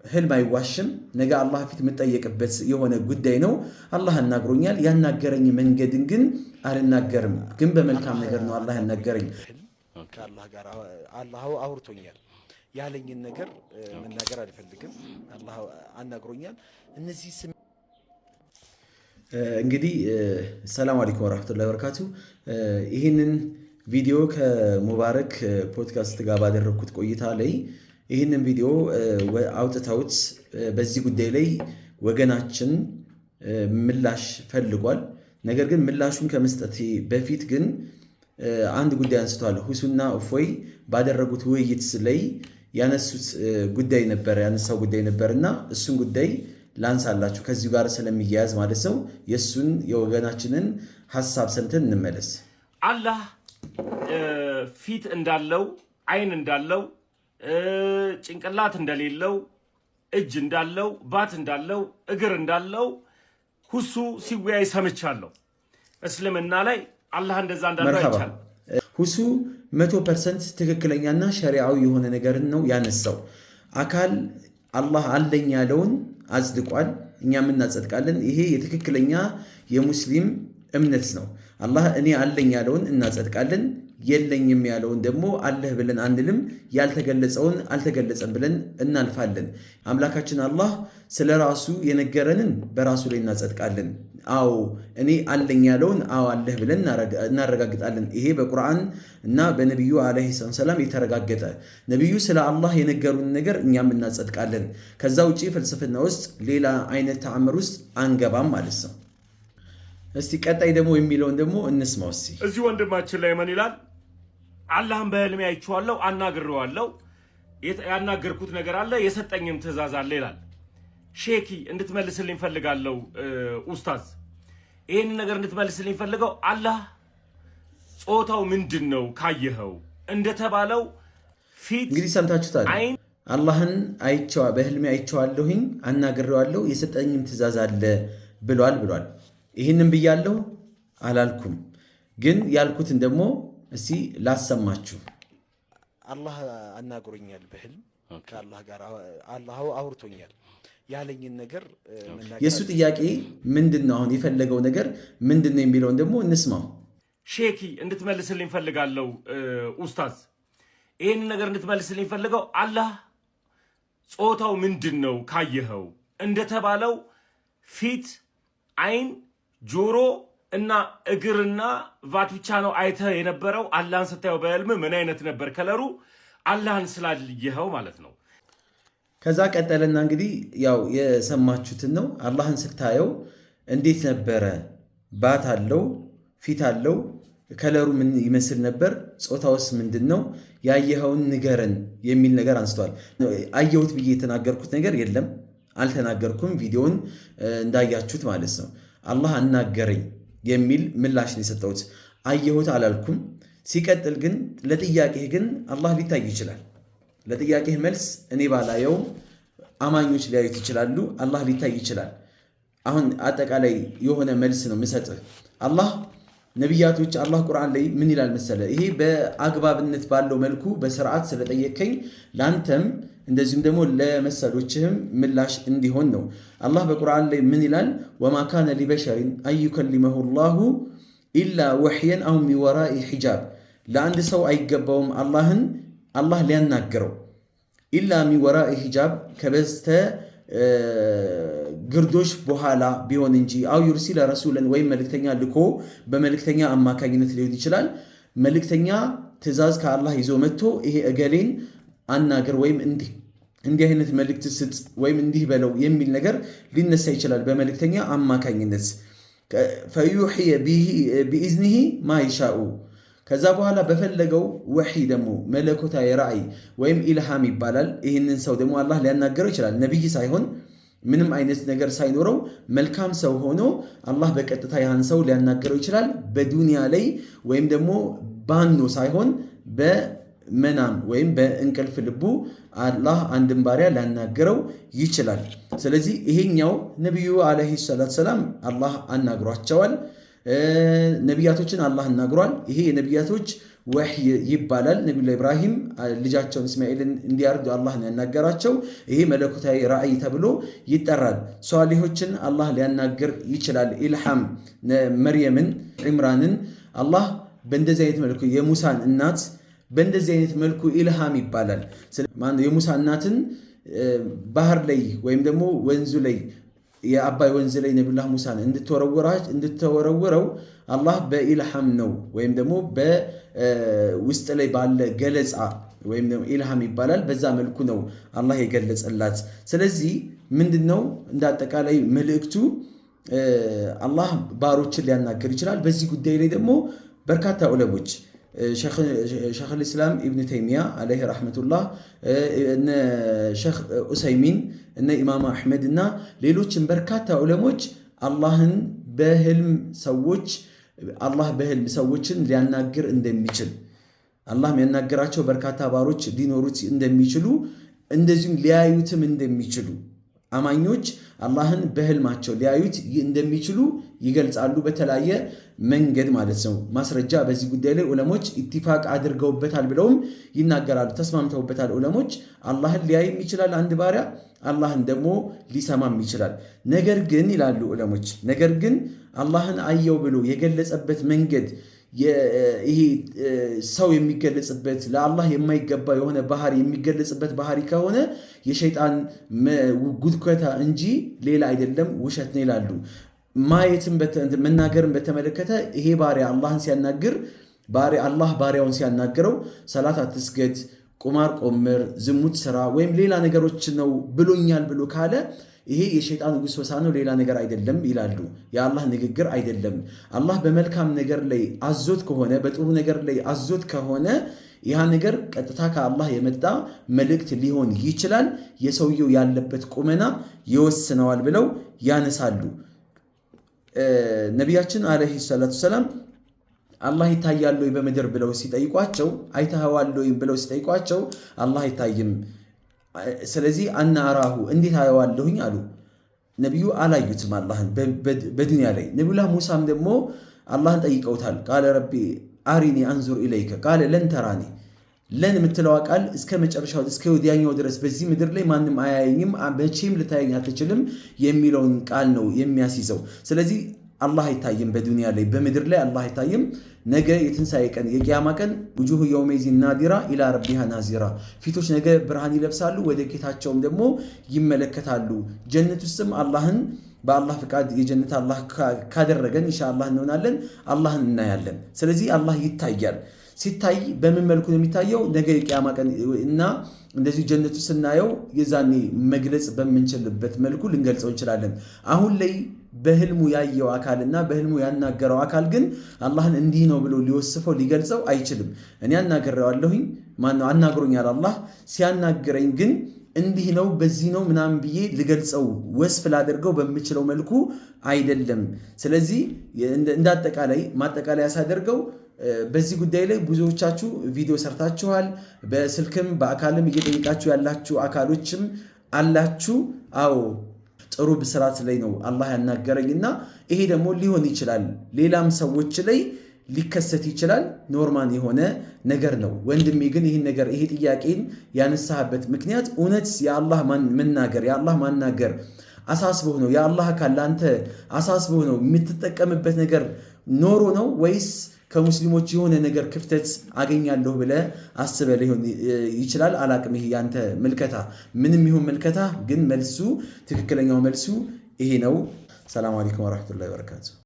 ህልም አይዋሽም። ነገ አላህ ፊት የምጠየቅበት የሆነ ጉዳይ ነው። አላህ አናግሮኛል። ያናገረኝ መንገድን ግን አልናገርም። ግን በመልካም ነገር ነው አላህ ያናገረኝ። ከአላህ ጋር አላህ አውርቶኛል። ያለኝን ነገር መናገር አልፈልግም። አላህ አናግሮኛል። እነዚህ እንግዲህ ሰላም አለይኩም ወራህመቱላሂ ወበረካቱ። ይህንን ቪዲዮ ከሙባረክ ፖድካስት ጋር ባደረግኩት ቆይታ ላይ ይህንን ቪዲዮ አውጥተውት በዚህ ጉዳይ ላይ ወገናችን ምላሽ ፈልጓል። ነገር ግን ምላሹን ከመስጠት በፊት ግን አንድ ጉዳይ አንስቷል። ሁሱና እፎይ ባደረጉት ውይይት ላይ ያነሳው ጉዳይ ነበርና እሱን ጉዳይ ላንሳላችሁ ከዚህ ጋር ስለሚያያዝ ማለት ነው። የሱን የወገናችንን ሐሳብ ሰምተን እንመለስ። አላህ ፊት እንዳለው፣ አይን እንዳለው፣ ጭንቅላት እንደሌለው፣ እጅ እንዳለው፣ ባት እንዳለው፣ እግር እንዳለው ሁሱ ሲወያይ ሰምቻለሁ። እስልምና ላይ አላህ እንደዛ እንዳለው አይቻል። ሁሱ 100% ትክክለኛና ሸሪዓዊ የሆነ ነገርን ነው ያነሳው። አካል አላህ አለኝ ያለውን አጽድቋል፣ እኛም እናጸድቃለን። ይሄ የትክክለኛ የሙስሊም እምነት ነው። አላህ እኔ አለኝ ያለውን እናጸድቃለን፣ የለኝም ያለውን ደግሞ አለህ ብለን አንልም፣ ያልተገለጸውን አልተገለጸም ብለን እናልፋለን። አምላካችን አላህ ስለ ራሱ የነገረንን በራሱ ላይ እናጸድቃለን። አዎ እኔ አለኝ ያለውን አዎ አለህ ብለን እናረጋግጣለን። ይሄ በቁርአን እና በነቢዩ ዓለይሂ ሰላም የተረጋገጠ ነቢዩ ስለ አላህ የነገሩን ነገር እኛም እናጸድቃለን። ከዛ ውጪ ፍልስፍና ውስጥ ሌላ አይነት ተአምር ውስጥ አንገባም ማለት ነው። እስቲ ቀጣይ ደግሞ የሚለውን ደግሞ እንስማው። እስቲ እዚህ ወንድማችን ላይ ምን ይላል? አላህን በህልሜ አይቼዋለሁ፣ አናግሬዋለሁ፣ ያናገርኩት ነገር አለ፣ የሰጠኝም ትእዛዝ አለ ይላል። ሼኪ እንድትመልስልኝ ፈልጋለሁ ኡስታዝ፣ ይህን ነገር እንድትመልስልኝ ፈልገው። አላህ ጾታው ምንድን ነው ካየኸው? እንደተባለው ፊት እንግዲህ ሰምታችሁታል። አላህን በህልሜ አይቼዋለሁኝ፣ አናግሬዋለሁ፣ የሰጠኝም ትእዛዝ አለ ብሏል። ይህንን ብያለሁ አላልኩም፣ ግን ያልኩትን ደግሞ እስቲ ላሰማችሁ። አላህ አናግሮኛል በህልም ከአላህ ጋር አላህ አውርቶኛል። ያለኝን ነገር የሱ ጥያቄ ምንድነው? አሁን የፈለገው ነገር ምንድነው የሚለውን ደግሞ እንስማው። ሼኪ እንድትመልስልኝ ፈልጋለሁ ኡስታዝ፣ ይህን ነገር እንድትመልስልኝ ፈልገው። አላህ ጾታው ምንድን ነው ካየኸው? እንደተባለው ፊት፣ አይን፣ ጆሮ እና እግርና ቫት ብቻ ነው አይተህ የነበረው። አላህን ስታየው በህልም ምን አይነት ነበር ከለሩ? አላህን ስላልየኸው ማለት ነው። ከዛ ቀጠለና እንግዲህ ያው የሰማችሁትን ነው። አላህን ስታየው እንዴት ነበረ? ባት አለው፣ ፊት አለው፣ ከለሩ ምን ይመስል ነበር? ጾታውስ ምንድን ነው? ያየኸውን ንገረን የሚል ነገር አንስቷል። አየሁት ብዬ የተናገርኩት ነገር የለም፣ አልተናገርኩም። ቪዲዮውን እንዳያችሁት ማለት ነው። አላህ አናገረኝ የሚል ምላሽ ነው የሰጠሁት። አየሁት አላልኩም። ሲቀጥል ግን ለጥያቄህ ግን አላህ ሊታይ ይችላል። ለጥያቄህ መልስ እኔ ባላየው አማኞች ሊያዩት ይችላሉ። አላህ ሊታይ ይችላል። አሁን አጠቃላይ የሆነ መልስ ነው የምሰጥህ። አላህ ነቢያቶች አላህ ቁርአን ላይ ምን ይላል መሰለ? ይሄ በአግባብነት ባለው መልኩ በስርዓት ስለጠየቀኝ ላንተም እንደዚሁም ደግሞ ለመሰሎችህም ምላሽ እንዲሆን ነው። አላህ በቁርአን ላይ ምን ይላል? ወማ ካነ ሊበሸሪን አንዩከሊመሁ ላሁ ኢላ ወሕየን አው ሚን ወራኢ ሒጃብ። ለአንድ ሰው አይገባውም አላህ ሊያናገረው ኢላ ሚን ወራኢ ሒጃብ ከበስተ ግርዶሽ በኋላ ቢሆን እንጂ አው ዩርሲለ ረሱለን ወይም መልእክተኛ ልኮ በመልእክተኛ አማካኝነት ሊሆን ይችላል። መልእክተኛ ትእዛዝ ከአላህ ይዞ መጥቶ ይሄ እገሌን አናገር ወይም እንዲህ አይነት መልእክት ስጥ ወይም እንዲህ በለው የሚል ነገር ሊነሳ ይችላል በመልእክተኛ አማካኝነት። ፈዩሕየ ቢኢዝኒሂ ማ ይሻኡ። ከዛ በኋላ በፈለገው ወሕይ ደግሞ መለኮታዊ ራእይ ወይም ኢልሃም ይባላል። ይህንን ሰው ደግሞ አላህ ሊያናገረው ይችላል። ነቢይ ሳይሆን ምንም አይነት ነገር ሳይኖረው መልካም ሰው ሆኖ አላህ በቀጥታ ያን ሰው ሊያናገረው ይችላል። በዱንያ ላይ ወይም ደግሞ ባኖ ሳይሆን በመናም ወይም በእንቅልፍ ልቡ አላህ አንድን ባሪያ ሊያናገረው ይችላል። ስለዚህ ይሄኛው ነቢዩ ዓለይሂ ሰላቱ ሰላም አላህ አናግሯቸዋል። ነቢያቶችን አላህ አናግሯል። ይሄ የነቢያቶች ወህይ ይባላል። ነቢዩላህ ኢብራሂም ልጃቸውን እስማኤልን እንዲያርዱ አላህ ነው ያናገራቸው። ይሄ መለኮታዊ ራእይ ተብሎ ይጠራል። ሷሊሆችን አላህ ሊያናግር ይችላል። ኢልሃም መርየምን፣ ኢምራንን አላህ በእንደዚህ አይነት መልኩ የሙሳን እናት በእንደዚህ አይነት መልኩ ኢልሃም ይባላል። የሙሳ እናትን ባህር ላይ ወይም ደግሞ ወንዙ ላይ የአባይ ወንዝ ላይ ነቢዩላህ ሙሳን እንድትወረውረው አላህ በኢልሃም ነው ወይም ደግሞ በውስጥ ላይ ባለ ገለጻ ወይም ደግሞ ኢልሃም ይባላል። በዛ መልኩ ነው አላህ የገለጸላት። ስለዚህ ምንድነው እንደ አጠቃላይ መልእክቱ አላህ ባሮችን ሊያናገር ይችላል። በዚህ ጉዳይ ላይ ደግሞ በርካታ ዑለሞች ሸይኽ ልእስላም ኢብኑ ተይሚያ ዓለይሂ ረሕመቱላህ፣ እነ ሸይኽ ዑሰይሚን፣ እነ ኢማም አሕመድ እና ሌሎችም በርካታ ዑለሞች አላህ በህልም ሰዎችን ሊያናግር እንደሚችል አላህ የሚያናግራቸው በርካታ ባሮች ሊኖሩት እንደሚችሉ እንደዚሁም ሊያዩትም እንደሚችሉ አማኞች አላህን በህልማቸው ሊያዩት እንደሚችሉ ይገልጻሉ። በተለያየ መንገድ ማለት ነው። ማስረጃ በዚህ ጉዳይ ላይ ዑለሞች ኢትፋቅ አድርገውበታል ብለውም ይናገራሉ። ተስማምተውበታል። ዑለሞች አላህን ሊያይም ይችላል አንድ ባሪያ፣ አላህን ደግሞ ሊሰማም ይችላል። ነገር ግን ይላሉ ዑለሞች፣ ነገር ግን አላህን አየው ብሎ የገለጸበት መንገድ ይሄ ሰው የሚገለጽበት ለአላህ የማይገባ የሆነ ባህሪ የሚገለጽበት ባህሪ ከሆነ የሸይጣን ጉድኮታ እንጂ ሌላ አይደለም፣ ውሸት ነው ይላሉ። ማየትን መናገርን በተመለከተ ይሄ ባሪያ አላህን ሲያናግር አላህ ባሪያውን ሲያናግረው ሰላት አትስገድ፣ ቁማር ቆምር፣ ዝሙት ስራ ወይም ሌላ ነገሮች ነው ብሎኛል ብሎ ካለ ይሄ የሸይጣን ጉስወሳ ነው፣ ሌላ ነገር አይደለም ይላሉ። የአላህ ንግግር አይደለም። አላህ በመልካም ነገር ላይ አዞት ከሆነ በጥሩ ነገር ላይ አዞት ከሆነ ያ ነገር ቀጥታ ከአላህ የመጣ መልእክት ሊሆን ይችላል። የሰውየው ያለበት ቁመና ይወስነዋል ብለው ያነሳሉ። ነቢያችን ዓለይሂ ሰላቱ ሰላም አላህ ይታያል ወይ በምድር ብለው ሲጠይቋቸው፣ አይተኸዋል ወይ ብለው ሲጠይቋቸው አላህ አይታይም፣ ስለዚህ አና አራሁ እንዴት አየዋለሁኝ አሉ። ነቢዩ አላዩትም አላህን በዱንያ ላይ። ነቢዩላህ ሙሳም ደግሞ አላህን ጠይቀውታል። ቃለ ረቢ አሪኒ አንዙር ኢለይከ ቃለ ለን ተራኒ። ለን የምትለዋ ቃል እስከ መጨረሻው እስከ ወዲያኛው ድረስ በዚህ ምድር ላይ ማንም አያየኝም፣ መቼም ልታየኝ አትችልም የሚለውን ቃል ነው የሚያስይዘው። ስለዚህ አላህ አይታይም በዱንያ ላይ በምድር ላይ አላህ አይታይም። ነገ የትንሣኤ ቀን የቂያማ ቀን ውጁሁ የውመይዚን ናዲራ ኢላ ረቢሃ ናዚራ፣ ፊቶች ነገ ብርሃን ይለብሳሉ፣ ወደ ጌታቸውም ደግሞ ይመለከታሉ። ጀነት ውስጥም አላህን በአላህ ፍቃድ የጀነት አላህ ካደረገን ኢንሻአላህ እንሆናለን፣ አላህን እናያለን። ስለዚህ አላህ ይታያል። ሲታይ በምን መልኩ ነው የሚታየው? ነገ የቂያማ ቀን እና እንደዚህ ጀነቱ ስናየው የዛኔ መግለጽ በምንችልበት መልኩ ልንገልጸው እንችላለን። አሁን ላይ በህልሙ ያየው አካልና በህልሙ ያናገረው አካል ግን አላህን እንዲህ ነው ብሎ ሊወስፈው ሊገልጸው አይችልም። እኔ አናግሬዋለሁኝ፣ ማነው አናግሮኛል አላህ። ሲያናግረኝ ግን እንዲህ ነው በዚህ ነው ምናምን ብዬ ልገልጸው ወስፍ ላደርገው በምችለው መልኩ አይደለም። ስለዚህ እንዳጠቃላይ ማጠቃለያ ሳደርገው በዚህ ጉዳይ ላይ ብዙዎቻችሁ ቪዲዮ ሰርታችኋል። በስልክም በአካልም እየጠየቃችሁ ያላችሁ አካሎችም አላችሁ። አዎ ጥሩ ብስራት ላይ ነው አላህ ያናገረኝና ይሄ ደግሞ ሊሆን ይችላል ሌላም ሰዎች ላይ ሊከሰት ይችላል። ኖርማል የሆነ ነገር ነው። ወንድሜ ግን ይሄን ነገር ይሄ ጥያቄን ያነሳበት ምክንያት እውነት የአላህ ማናገር አሳስቦህ ነው? የአላህ አካል ላንተ አሳስቦህ ነው የምትጠቀምበት ነገር ኖሮ ነው ወይስ ከሙስሊሞች የሆነ ነገር ክፍተት አገኛለሁ ብለህ አስበህ ሊሆን ይችላል። አላቅም። ይሄ ያንተ ምልከታ ምንም ይሁን ምልከታ፣ ግን መልሱ ትክክለኛው መልሱ ይሄ ነው። ሰላም አለይኩም ወራህመቱላሂ ወበረካቱ።